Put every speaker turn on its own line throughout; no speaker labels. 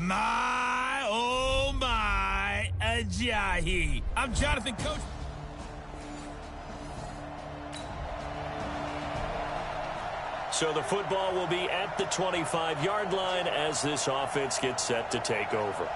My, oh my, GODIII. I'm Jonathan Coach.
So the football will be at the 25-yard line as this offense gets set to take over.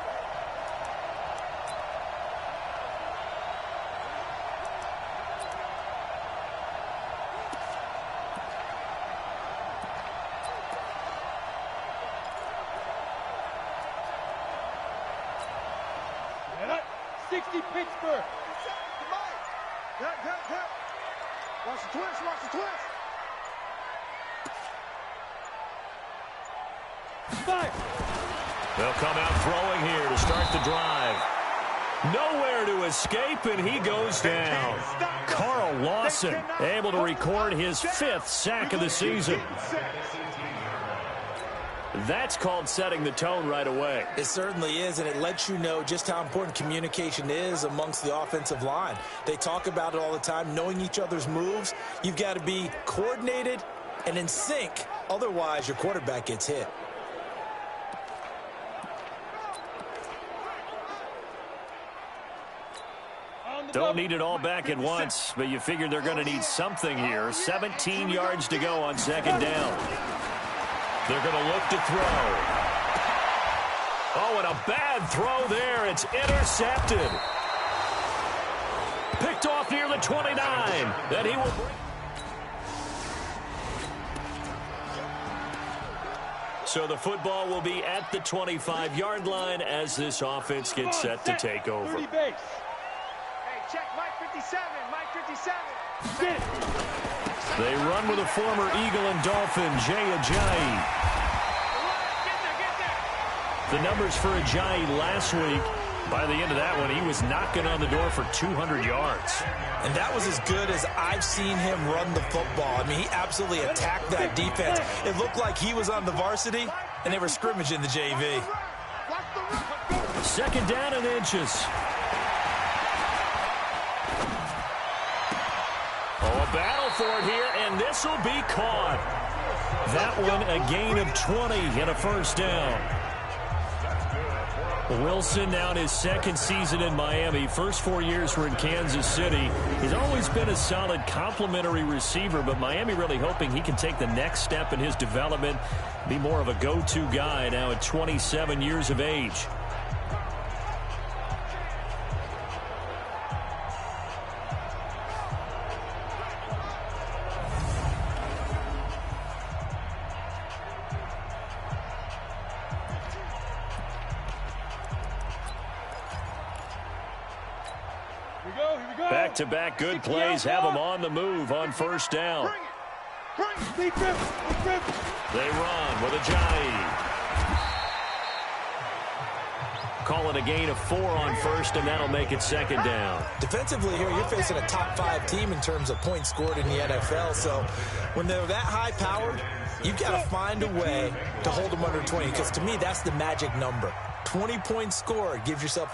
Pittsburgh. Watch the twist, watch the twist. Fire.
They'll come out throwing here to start the drive. Nowhere to escape, and he goes down. Carl Lawson able to record his 5th sack of the season. That's called setting the tone right away.
It certainly is, and it lets you know just how important communication is amongst the offensive line. They talk about it all the time, knowing each other's moves. You've got to be coordinated and in sync. Otherwise, your quarterback gets hit.
Don't need it all back at once, but you figure they're going to need something here. 17 yards to go on 2nd down. They're going to look to throw. Oh, and a bad throw there. It's intercepted. Picked off near the 29. Then he will bring. So the football will be at the 25-yard line as this offense gets set to take over.
Hey, check Mike 57, Mike 57.
They run with a former Eagle and Dolphin, Jay Ajayi. The numbers for Ajayi last week, by the end of that one, he was knocking on the door for 200 yards.
And that was as good as I've seen him run the football. I mean, he absolutely attacked that defense. It looked like he was on the varsity, and they were scrimmaging the JV.
2nd down and inches. Oh, a battle for it here, and this will be caught. That one a gain of 20 and a 1st down. Wilson now in his 2nd season in Miami. First 4 years were in Kansas City. He's always been a solid complementary receiver, but Miami really hoping he can take the next step in his development, be more of a go-to guy now at 27 years of age. Back-to-back good plays have them on the move on 1st down. They run with Ajayi. Call it a gain of 4 on 1st, and that'll make it 2nd down.
Defensively here, you're facing a top 5 team in terms of points scored in the NFL. So when they're that high-powered, you've got to find a way to hold them under 20, because to me, that's the magic number. 20 points scored, you give yourself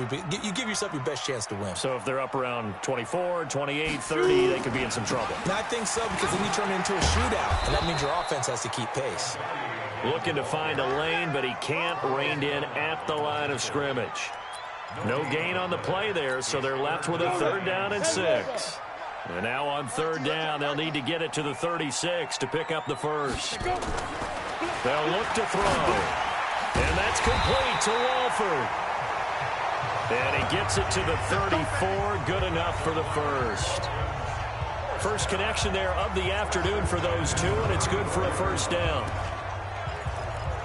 your best chance to win.
So if they're up around 24, 28, 30, they could be in some trouble.
And I think so, because then you turn it into a shootout, and that means your offense has to keep pace.
Looking to find a lane, but he can't. Reined in at the line of scrimmage. No gain on the play there, so they're left with a 3rd down and 6. And now on 3rd down, they'll need to get it to the 36 to pick up the 1st. They'll look to throw. And that's complete to Walford. And he gets it to the 34. Good enough for the 1st. First connection there of the afternoon for those two, and it's good for a 1st down.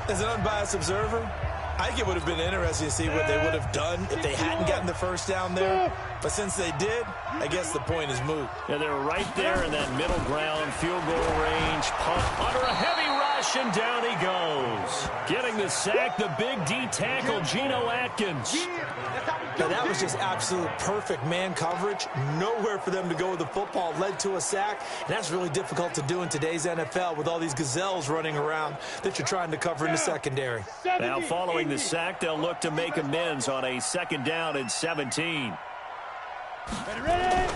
As an unbiased observer, I think it would have been interesting to see what they would have done if they hadn't gotten the 1st down there. But since they did, I guess the point is moot.
Yeah, they're right there in that middle ground, field goal range. Punt under a heavy rush, and down he goes. Getting the sack, the big D tackle, Geno Atkins.
Now, that was just absolute perfect man coverage. Nowhere for them to go with the football. Led to a sack, and that's really difficult to do in today's NFL with all these gazelles running around that you're trying to cover in the secondary.
Now, following the sack, they'll look to make amends on a 2nd down and 17.
Ready?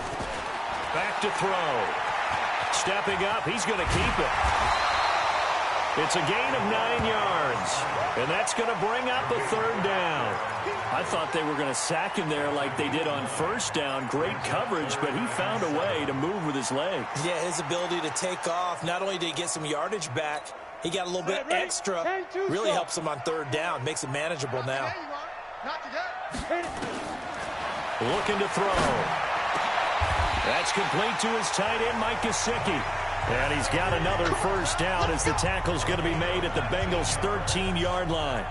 Back to throw. Stepping up, he's going to keep it. It's a gain of 9 yards, and that's going to bring up a third down. I thought they were going to sack him there like they did on first down. Great coverage, but he found a way to move with his legs.
Yeah, his ability to take off, not only did he get some yardage back, he got a little bit extra. Really helps him on third down, makes it manageable now.
Looking to throw. That's complete to his tight end, Mike Gesicki. And he's got another first down as the tackle's going to be made at the Bengals' 13-yard line.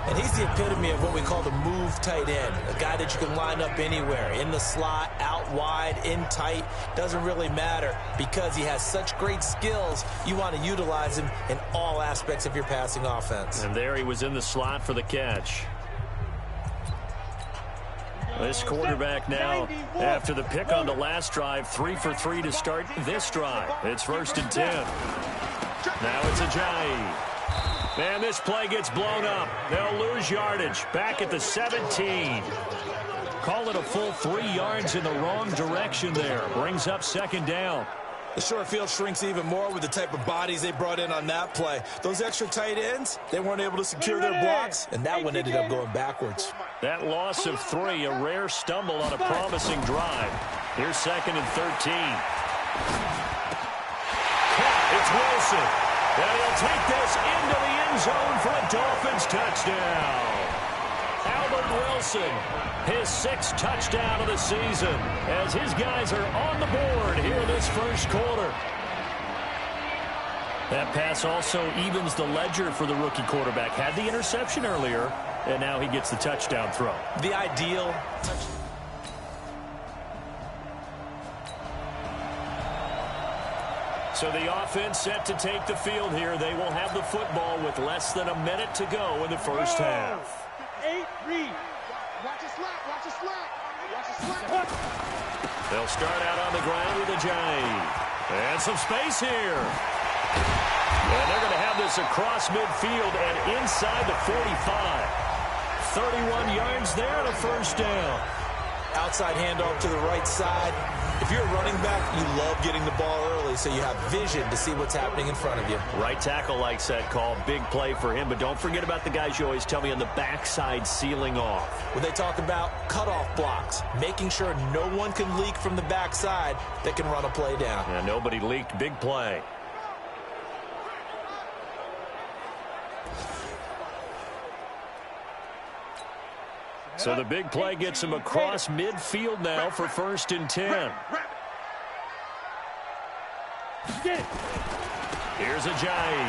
And he's the epitome of what we call the move tight end, a guy that you can line up anywhere, in the slot, out wide, in tight, doesn't really matter because he has such great skills. You want to utilize him in all aspects of your passing offense.
And there he was in the slot for the catch. This quarterback now, after the pick on the last drive, 3 for 3 to start this drive. It's 1st and 10. Now it's Ajayi. And this play gets blown up. They'll lose yardage. Back at the 17. Call it a full 3 yards in the wrong direction there. Brings up 2nd down.
The short field shrinks even more with the type of bodies they brought in on that play. Those extra tight ends, they weren't able to secure their blocks, and that one ended up going backwards.
That loss of 3, a rare stumble on a promising drive. Here's 2nd and 13. It's Wilson. And he'll take this into the end zone for a Dolphins touchdown. Albert Wilson, his 6th touchdown of the season, as his guys are on the board here in this first quarter. That pass also evens the ledger for the rookie quarterback. Had the interception earlier, and now he gets the touchdown throw.
The ideal touchdown.
So the offense set to take the field here. They will have the football with less than a minute to go in the first half.
8, read. Watch a slap, watch a slap. Watch a slap.
They'll start out on the ground with Ajayi. And some space here. And they're going to have this across midfield and inside the 45. 31 yards there and a first down.
Outside handoff to the right side. If you're a running back, you love getting the ball early so you have vision to see what's happening in front of you.
Right tackle likes that call. Big play for him, but don't forget about the guys you always tell me on the backside sealing off.
When they talk about cutoff blocks, making sure no one can leak from the backside that can run a play down.
Yeah, nobody leaked. Big play. So the big play gets him across midfield now for 1st and 10. Here's Ajayi.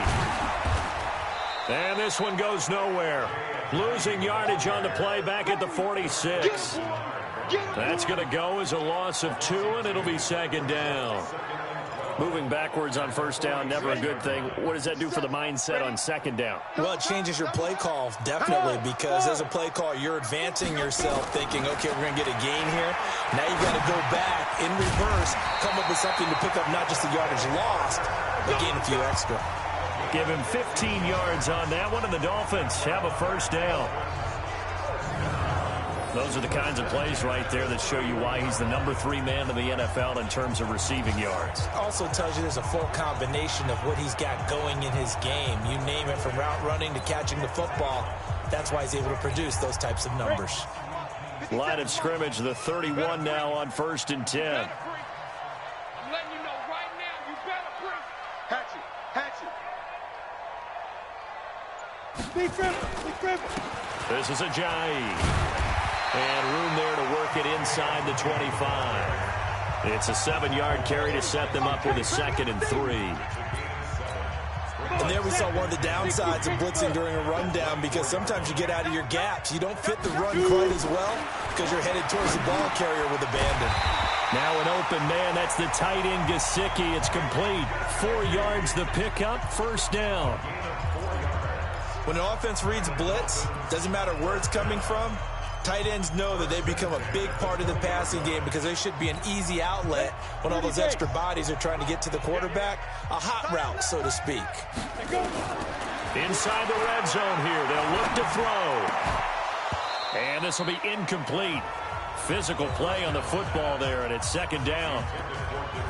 And this one goes nowhere. Losing yardage on the play back at the 46. That's going to go as a loss of 2, and it'll be 2nd down. Moving backwards on first down, never a good thing. What does that do for the mindset on 2nd down?
Well, it changes your play call, definitely, because as a play call, you're advancing yourself thinking, okay, we're going to get a gain here. Now you've got to go back in reverse, come up with something to pick up not just the yardage lost, but gain a few extra.
Give him 15 yards on that one, and the Dolphins have a first down. Those are the kinds of plays right there that show you why he's the number 3 man in the NFL in terms of receiving yards.
Also tells you there's a full combination of what he's got going in his game. You name it, from route running to catching the football. That's why he's able to produce those types of numbers.
Line of scrimmage, the 31 now on 1st and 10.
I'm letting you know right now, you better bring. Hatch it. Big grip.
This is Ajayi. And room there to work it inside the 25. It's a 7-yard carry to set them up with a 2nd and 3.
And there we saw one of the downsides of blitzing during a rundown, because sometimes you get out of your gaps. You don't fit the run quite as well because you're headed towards the ball carrier with abandon.
Now an open man. That's the tight end, Gesicki. It's complete. 4 yards the pickup. First down.
When an offense reads blitz, doesn't matter where it's coming from, tight ends know that they become a big part of the passing game because they should be an easy outlet when all those extra bodies are trying to get to the quarterback. A hot route, so to speak.
Inside the red zone here. They'll look to throw. And this will be incomplete. physical play on the football there, and it's second down.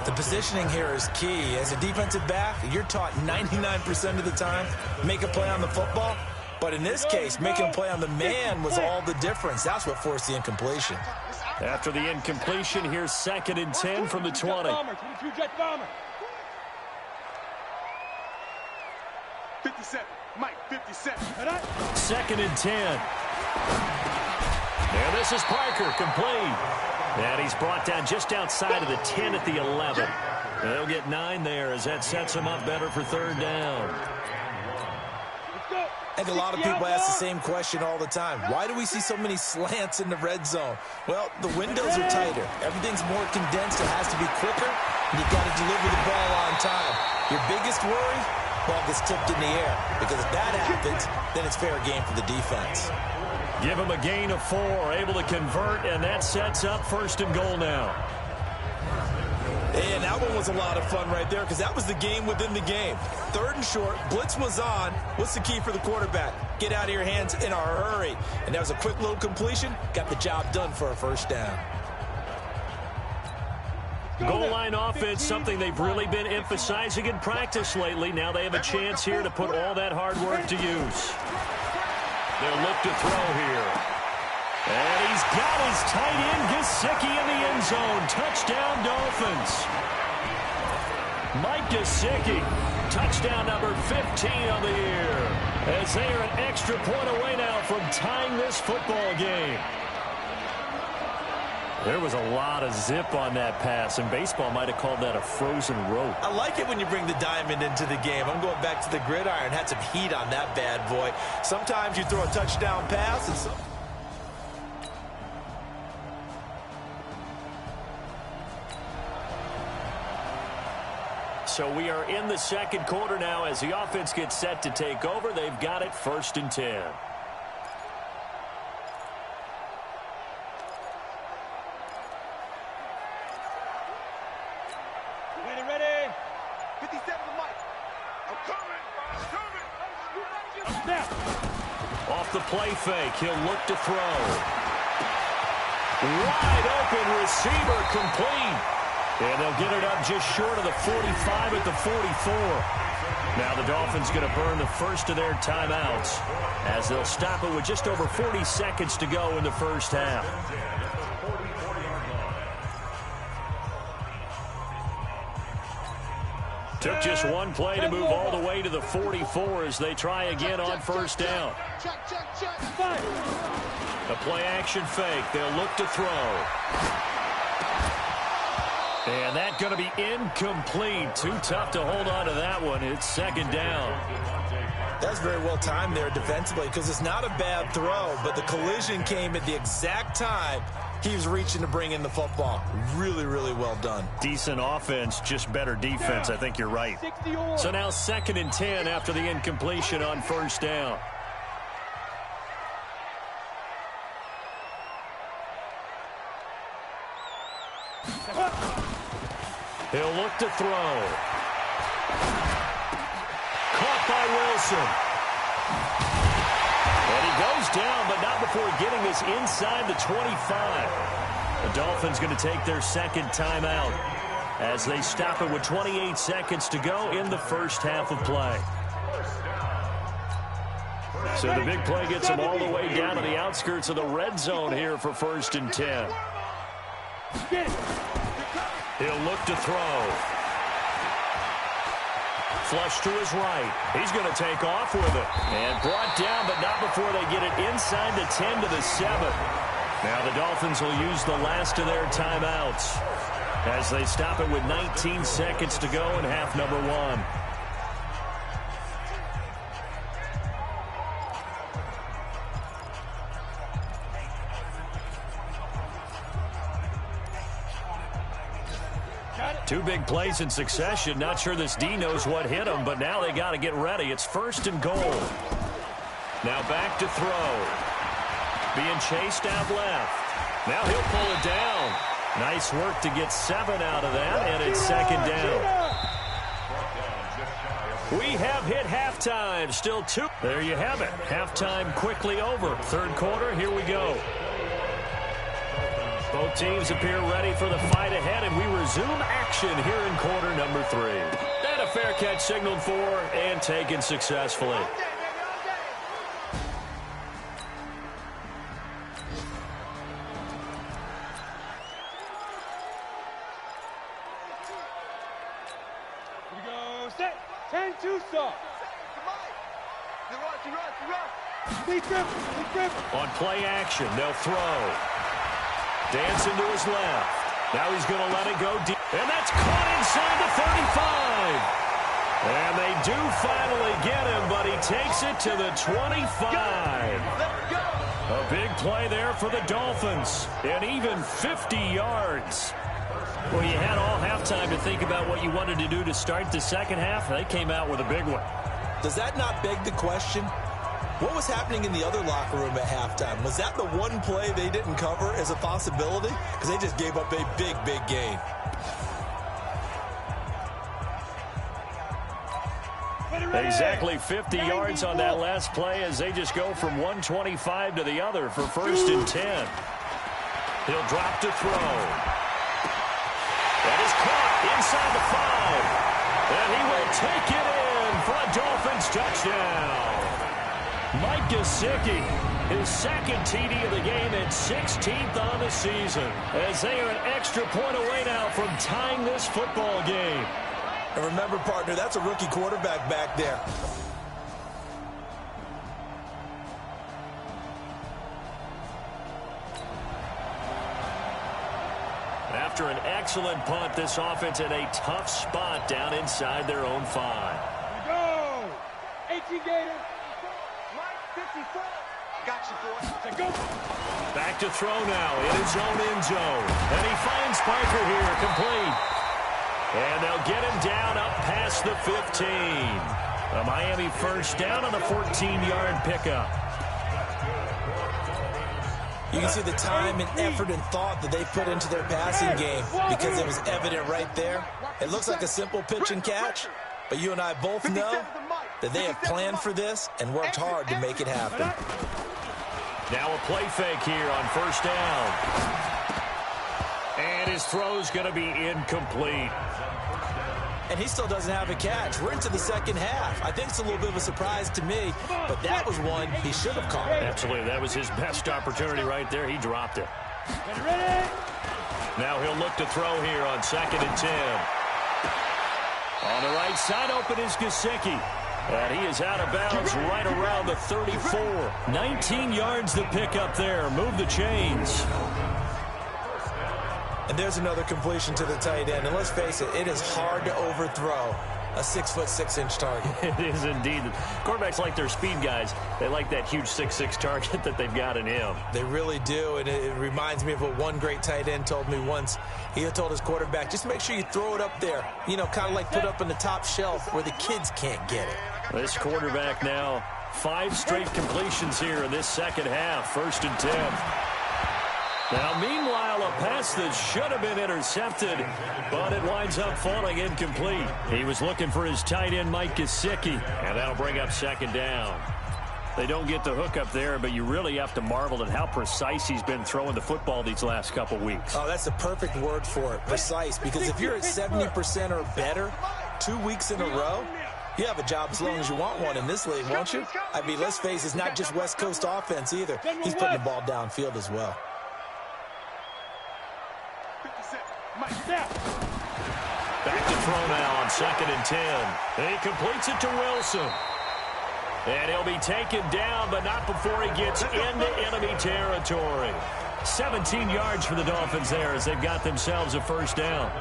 The positioning here is key. As a defensive back, you're taught 99% of the time, make a play on the football. But in this case, making a play on the man was all the difference. That's what forced the incompletion.
After the incompletion, here's 2nd and 10 from the 20.
57. Mike, 57.
2nd and 10. And this is Parker, complete. And he's brought down just outside of the 10 at the 11. And they'll get 9 there as that sets him up better for 3rd down.
I think a lot of people ask the same question all the time. Why do we see so many slants in the red zone? Well, the windows are tighter. Everything's more condensed. It has to be quicker, and you've got to deliver the ball on time. Your biggest worry? Ball gets tipped in the air. Because if that happens, then it's fair game for the defense.
Give him a gain of 4, able to convert, and that sets up 1st and goal now.
And that one was a lot of fun right there because that was the game within the game. 3rd and short, blitz was on. What's the key for the quarterback? Get out of your hands in a hurry. And that was a quick little completion. Got the job done for a 1st down.
Goal line offense, something they've really been emphasizing in practice lately. Now they have a chance here to put all that hard work to use. They'll look to throw here. And he's got his tight end, GODIII, in the end zone. Touchdown, Dolphins. Mike GODIII, touchdown number 15 on the year. As they are an extra point away now from tying this football game. There was a lot of zip on that pass, and baseball might have called that a frozen rope.
I like it when you bring the diamond into the game. I'm going back to the gridiron. Had some heat on that bad boy. Sometimes you throw a touchdown pass, and
So we are in the 2nd quarter now as the offense gets set to take over. They've got it 1st and 10.
Ready. 57 to Mike. I'm coming.
Off the play fake, he'll look to throw. Wide open receiver, complete. And they'll get it up just short of the 45 at the 44. Now the Dolphins going to burn the first of their timeouts as they'll stop it with just over 40 seconds to go in the 1st half. Took just one play to move all the way to the 44 as they try again on 1st down. The play action fake. They'll look to throw. And that's going to be incomplete. Too tough to hold on to that one. It's 2nd down.
that's very well timed there defensively because it's not a bad throw, but the collision came at the exact time he was reaching to bring in the football. Really, really well done.
Decent offense, just better defense. I think you're right. So now 2nd and 10 after the incompletion on 1st down. He'll look to throw. Caught by Wilson. And he goes down, but not before getting this inside the 25. The Dolphins going to take their 2nd timeout as they stop it with 28 seconds to go in the 1st half of play. So the big play gets them all the way down to the outskirts of the red zone here for 1st and 10. He'll look to throw. Flush to his right. He's going to take off with it. And brought down, but not before they get it inside the 10 to the 7. Now the Dolphins will use the last of their timeouts as they stop it with 19 seconds to go in half number 1. Two big plays in succession. Not sure this D knows what hit him, but now they got to get ready. It's 1st and goal. Now back to throw. Being chased out left. Now he'll pull it down. Nice work to get 7 out of that, and it's 2nd down. We have hit halftime. Still 2. There you have it. Halftime quickly over. 3rd quarter, here we go. Both teams appear ready for the fight ahead, and we resume action here in quarter number 3. And a fair catch signaled for and taken successfully.
Here we go. Set. 10-2 stop.
On play action, they'll throw. Dancing to his left. Now he's going to let it go deep. And that's caught inside the 35. And they do finally get him, but he takes it to the 25. A big play there for the Dolphins. And even 50 yards. Well, you had all halftime to think about what you wanted to do to start the second half. They came out with a big one.
Does that not beg the question? What was happening in the other locker room at halftime? Was that the one play they didn't cover as a possibility? Because they just gave up a big, big gain.
Exactly 50 yards on that last play as they just go from 125 to the other for 1st and 10. He'll drop to throw. That is caught inside the 5. And he will take it in for a Dolphins touchdown. Mike Gesicki, his second TD of the game and 16th on the season, as they are an extra point away now from tying this football game.
And remember, partner, that's a rookie quarterback back there.
After an excellent punt, this offense in a tough spot down inside their own 5.
Go! 18 Gators. 54. Got you, boy. Go.
Back to throw now in his own end zone. And he finds Parker here, complete. And they'll get him down up past the 15. A Miami 1st down on a 14-yard pickup.
You can see the time and effort and thought that they put into their passing game because it was evident right there. It looks like a simple pitch and catch, but you and I both know that they have planned for this and worked hard to make it happen.
Now a play fake here on 1st down. And his throw's going to be incomplete.
And he still doesn't have a catch. We're into the second half. I think it's a little bit of a surprise to me, but that was one he should have caught.
Absolutely. That was his best opportunity right there. He dropped it. Now he'll look to throw here on 2nd and 10. On the right side, open is Gesicki. And he is out of bounds right around the 34. 19 yards the pickup there. Move the chains.
And there's another completion to the tight end. And let's face it, it is hard to overthrow a 6'6" target.
It is indeed. Quarterbacks like their speed guys. They like that huge 6'6" target that they've got in him.
They really do, and it reminds me of what one great tight end told me once. He told his quarterback, just make sure you throw it up there. You know, kind of like put up on the top shelf where the kids can't get it.
This quarterback now, 5 straight completions here in this second half. 1st and 10. Now, meanwhile, a pass that should have been intercepted, but it winds up falling incomplete. He was looking for his tight end, Mike Gesicki, and that'll bring up 2nd down. They don't get the hook up there, but you really have to marvel at how precise he's been throwing the football these last couple weeks.
Oh, that's the perfect word for it, precise, because if you're at 70% or better 2 weeks in a row, you have a job as long as you want one in this league, won't you? I mean, let's face it, it's not just West Coast offense either. He's putting the ball downfield as well.
Back to throw now on 2nd and 10. He completes it to Wilson. And he'll be taken down, but not before he gets into enemy territory. 17 yards for the Dolphins there as they've got themselves a 1st down.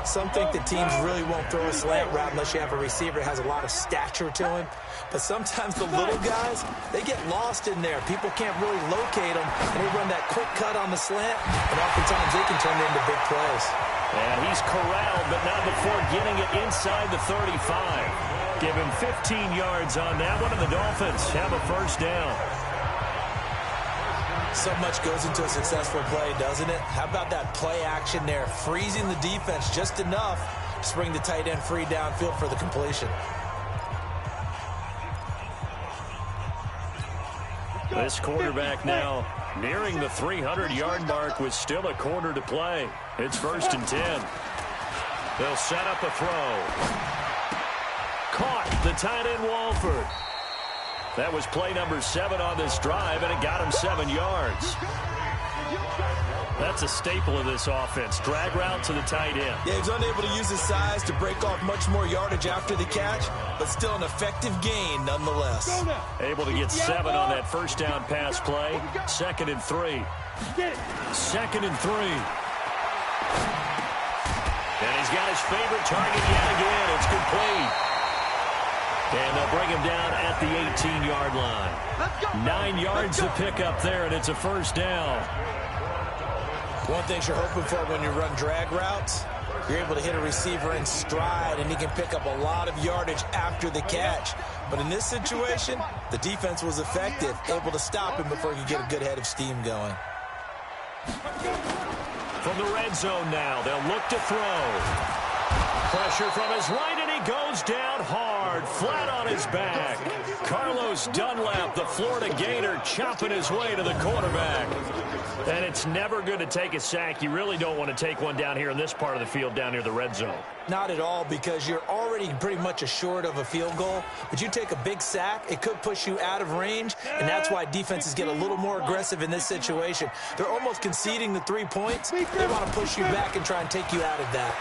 Some think that teams really won't throw a slant route unless you have a receiver that has a lot of stature to him. But sometimes the little guys, they get lost in there. People can't really locate them, and they run that quick cut on the slant, and oftentimes they can turn it into big plays.
And he's corralled, but not before getting it inside the 35. Give him 15 yards on that one, and the Dolphins have a 1st down.
So much goes into a successful play, doesn't it? How about that play action there, freezing the defense just enough to bring the tight end free downfield for the completion.
This quarterback now nearing the 300-yard mark with still a quarter to play. It's 1st and 10. They'll set up a throw. Caught the tight end Walford. That was play number 7 on this drive, and it got him 7 yards. That's a staple of this offense. Drag route to the tight end.
Yeah, he's unable to use his size to break off much more yardage after the catch, but still an effective gain nonetheless.
Able to get 7 on that first down pass play. 2nd and 3. 2nd and 3. And he's got his favorite target yet again. It's complete. And they'll bring him down at the 18-yard line. 9 yards to pick up there, and it's a first down.
One thing you're hoping for when you run drag routes, you're able to hit a receiver in stride, and he can pick up a lot of yardage after the catch. But in this situation, the defense was effective, able to stop him before he could get a good head of steam going.
From the red zone now, they'll look to throw. Pressure from his right, and he goes down hard, flat on his back. Carlos Dunlap, the Florida Gator, chopping his way to the quarterback. And it's never good to take a sack. You really don't want to take one down here in this part of the field down near the red zone.
Not at all, because you're already pretty much assured of a field goal. But you take a big sack, it could push you out of range, and that's why defenses get a little more aggressive in this situation. They're almost conceding the 3 points. They want to push you back and try and take you out of that.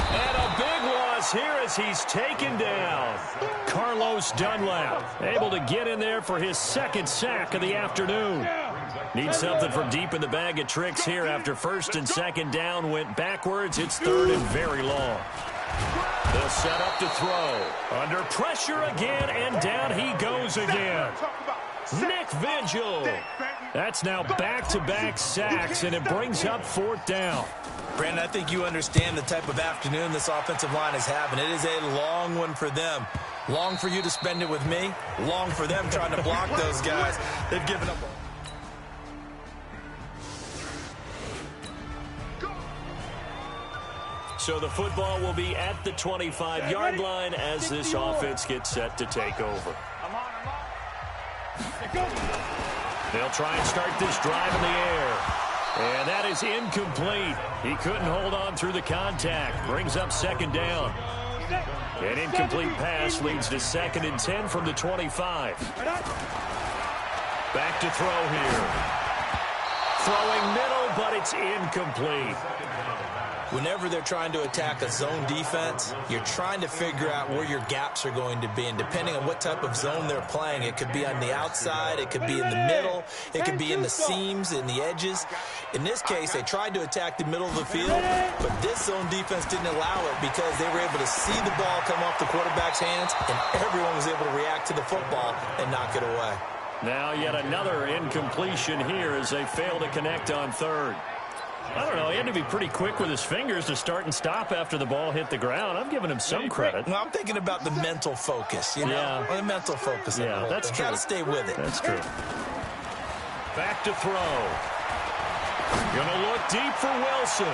And a big loss here as he's taken down. Carlos Dunlap able to get in there for his 2nd sack of the afternoon. Needs something from deep in the bag of tricks here after 1st and 2nd down went backwards. It's 3rd and very long. They'll set up to throw. Under pressure again, and down he goes again. Nick Vigil. That's now back-to-back sacks, and it brings up 4th down.
Brandon, I think you understand the type of afternoon this offensive line is having. It is a long one for them. Long for you to spend it with me. Long for them trying to block those guys. They've given up.
So the football will be at the 25-yard line as this offense gets set to take over. They'll try and start this drive in the air. And that is incomplete. He couldn't hold on through the contact. Brings up 2nd down. An incomplete pass leads to 2nd and 10 from the 25. Back to throw here. Throwing middle, but it's incomplete.
Whenever they're trying to attack a zone defense, you're trying to figure out where your gaps are going to be. And depending on what type of zone they're playing, it could be on the outside, it could be in the middle, it could be in the seams, in the edges. In this case, they tried to attack the middle of the field, but this zone defense didn't allow it because they were able to see the ball come off the quarterback's hands, and everyone was able to react to the football and knock it away.
Now yet another incompletion here as they fail to connect on 3rd. I don't know. He had to be pretty quick with his fingers to start and stop after the ball hit the ground. I'm giving him some credit.
Well, I'm thinking about the mental focus, you know? Yeah. The mental focus.
Yeah, that's true.
Got to stay with it.
That's true. Back to throw. Going to look deep for Wilson.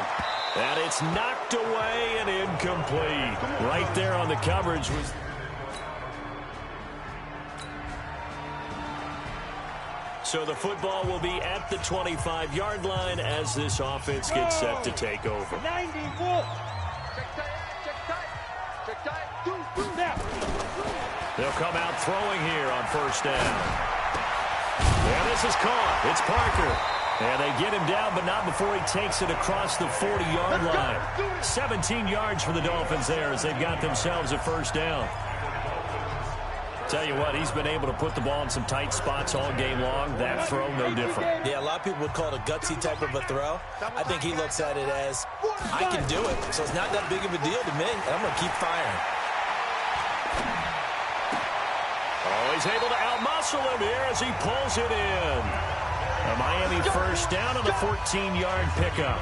And it's knocked away and incomplete. Right there on the coverage was... So the football will be at the 25-yard line as this offense gets set to take over. They'll come out throwing here on 1st down. And this is caught. It's Parker. And they get him down, but not before he takes it across the 40-yard line. 17 yards for the Dolphins there as they've got themselves a 1st down. Tell you what, he's been able to put the ball in some tight spots all game long. That throw, no different.
Yeah, a lot of people would call it a gutsy type of a throw. I think he looks at it as, I can do it, so it's not that big of a deal to me, and I'm going to keep firing.
Oh, he's able to outmuscle him here as he pulls it in. A Miami 1st down on the 14-yard pickup.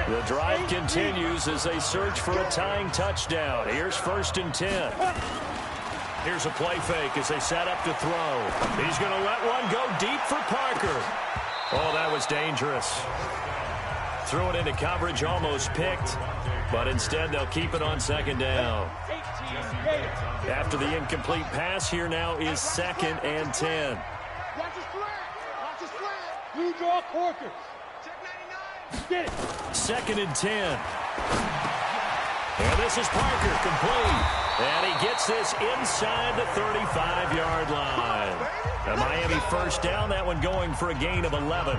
The drive continues as they search for a tying touchdown. Here's 1st and 10. Here's a play fake as they set up to throw. He's going to let one go deep for Parker. Oh, that was dangerous. Threw it into coverage, almost picked, but instead they'll keep it on second down. After the incomplete pass, here now is 2nd and 10.
Watch his flag. Watch his flag. Blue draw quarter. Check 99. Get it.
2nd and 10. And this is Parker, complete. And he gets this inside the 35-yard line. The Miami first down, that one going for a gain of 11.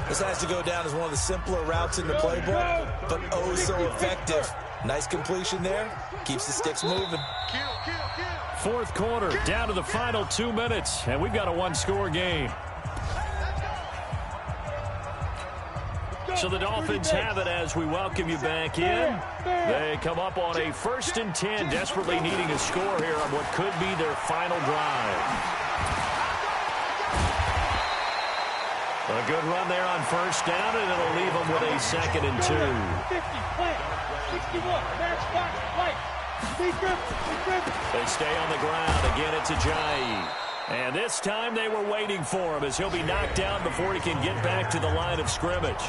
This has to go down as one of the simpler routes in the playbook, but oh so effective. Nice completion there. Keeps the sticks moving.
Fourth quarter, down to the final 2 minutes, and we've got a one-score game. So the Dolphins have it as we welcome you back in. They come up on a 1st and 10, desperately needing a score here on what could be their final drive. A good run there on first down, and it'll leave them with a 2nd and 2.
50, plant, 61, match box, light.
They stay on the ground. Again, it's Ajayi. And this time they were waiting for him as he'll be knocked down before he can get back to the line of scrimmage.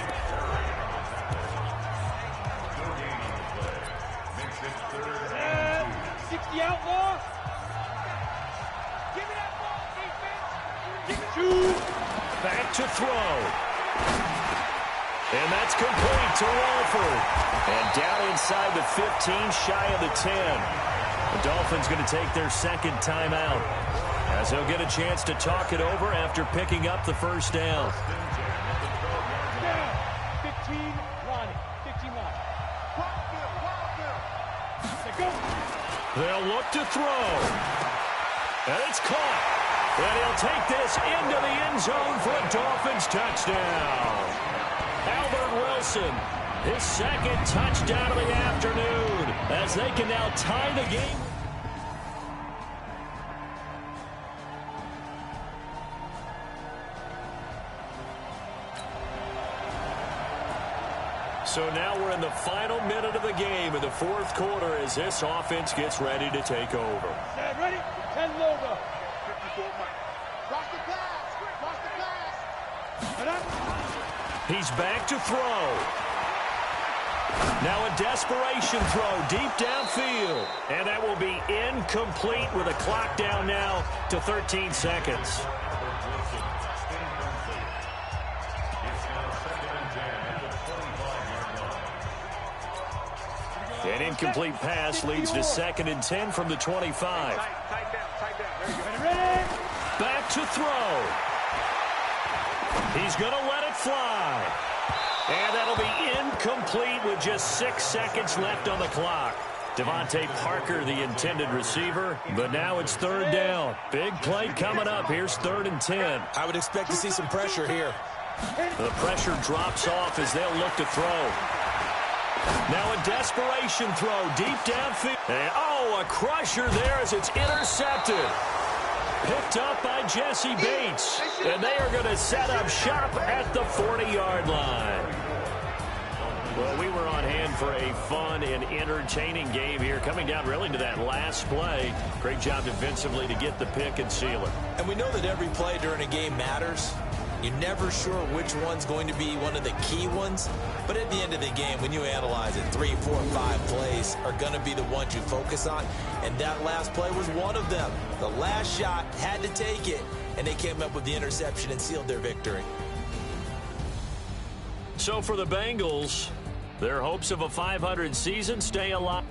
60 outlaw. Give me that ball, defense. Give it to.
Back to throw. And that's complete to Walford. And down inside the 15, shy of the 10. The Dolphins going to take their 2nd timeout, as he'll get a chance to talk it over after picking up the first down.
15 line. 15 line.
They'll look to throw. And it's caught. And he'll take this into the end zone for a Dolphins touchdown. Albert Wilson, his 2nd touchdown of the afternoon, as they can now tie the game. So now we're in the final minute of the game in the fourth quarter as this offense gets ready to take over.
Ready? 10 logo.
He's back to throw. Now a desperation throw deep downfield. And that will be incomplete with a clock down now to 13 seconds. An incomplete pass leads to 2nd and 10 from the 25. Back to throw. He's going to let it fly. And that'll be incomplete with just 6 seconds left on the clock. Devontae Parker, the intended receiver, but now it's 3rd down. Big play coming up. Here's 3rd and 10.
I would expect to see some pressure here.
The pressure drops off as they'll look to throw. Now a desperation throw deep downfield. And, a crusher there as it's intercepted. Picked up by Jesse Bates. And they are going to set up shop at the 40-yard line. Well, we were on hand for a fun and entertaining game here, coming down really to that last play. Great job defensively to get the pick and seal it. And we know that every play during a game matters. You're never sure which one's going to be one of the key ones. But at the end of the game, when you analyze it, 3, 4, 5 plays are going to be the ones you focus on. And that last play was one of them. The last shot had to take it, and they came up with the interception and sealed their victory. So for the Bengals, their hopes of a 500 season stay alive.